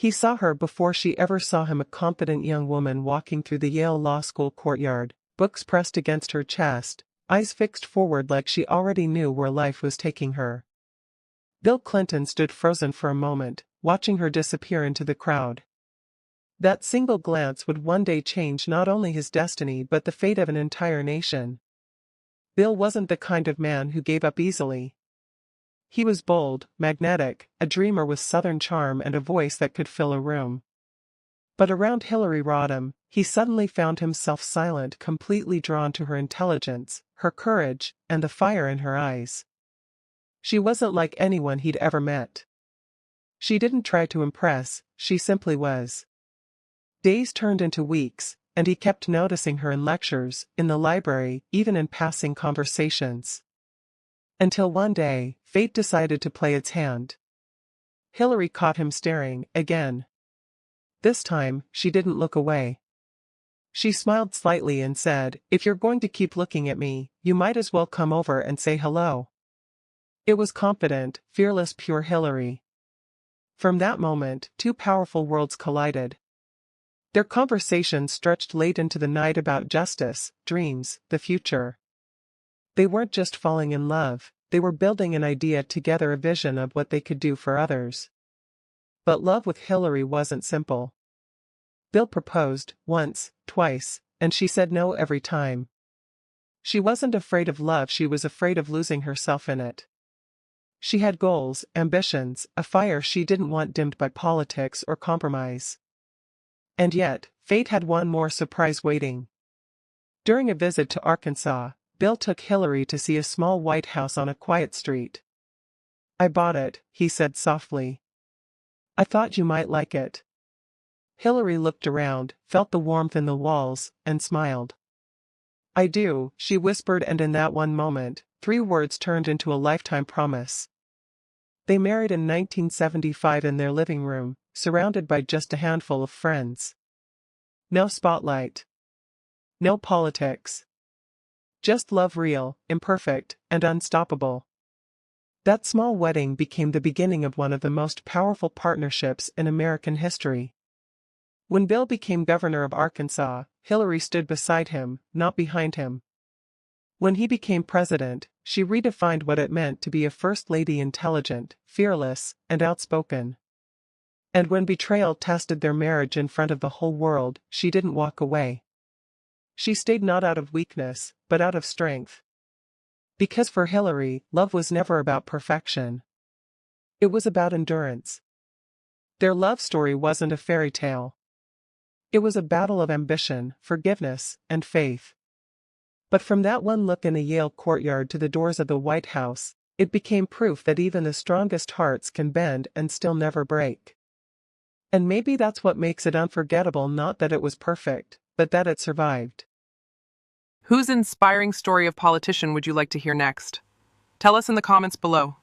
He saw her before she ever saw him, a confident young woman walking through the Yale Law School courtyard, books pressed against her chest, eyes fixed forward like she already knew where life was taking her. Bill Clinton stood frozen for a moment, watching her disappear into the crowd. That single glance would one day change not only his destiny but the fate of an entire nation. Bill wasn't the kind of man who gave up easily. He was bold, magnetic, a dreamer with southern charm and a voice that could fill a room. But around Hillary Rodham, he suddenly found himself silent, completely drawn to her intelligence, her courage, and the fire in her eyes. She wasn't like anyone he'd ever met. She didn't try to impress, she simply was. Days turned into weeks, and he kept noticing her in lectures, in the library, even in passing conversations. Until one day, fate decided to play its hand. Hillary caught him staring, again. This time, she didn't look away. She smiled slightly and said, "If you're going to keep looking at me, you might as well come over and say hello." It was confident, fearless, pure Hillary. From that moment, two powerful worlds collided. Their conversation stretched late into the night about justice, dreams, the future. They weren't just falling in love, they were building an idea together, a vision of what they could do for others. But love with Hillary wasn't simple. Bill proposed, once, twice, and she said no every time. She wasn't afraid of love, she was afraid of losing herself in it. She had goals, ambitions, a fire she didn't want dimmed by politics or compromise. And yet, fate had one more surprise waiting. During a visit to Arkansas, Bill took Hillary to see a small white house on a quiet street. "I bought it," he said softly. "I thought you might like it." Hillary looked around, felt the warmth in the walls, and smiled. "I do," she whispered, and in that one moment, 3 words turned into a lifetime promise. They married in 1975 in their living room, surrounded by just a handful of friends. No spotlight. No politics. Just love, real, imperfect, and unstoppable. That small wedding became the beginning of one of the most powerful partnerships in American history. When Bill became governor of Arkansas, Hillary stood beside him, not behind him. When he became president, she redefined what it meant to be a first lady, intelligent, fearless, and outspoken. And when betrayal tested their marriage in front of the whole world, she didn't walk away. She stayed, not out of weakness, but out of strength. Because for Hillary, love was never about perfection. It was about endurance. Their love story wasn't a fairy tale. It was a battle of ambition, forgiveness, and faith. But from that one look in a Yale courtyard to the doors of the White House, it became proof that even the strongest hearts can bend and still never break. And maybe that's what makes it unforgettable, not that it was perfect, but that it survived. Whose inspiring story of politician would you like to hear next? Tell us in the comments below.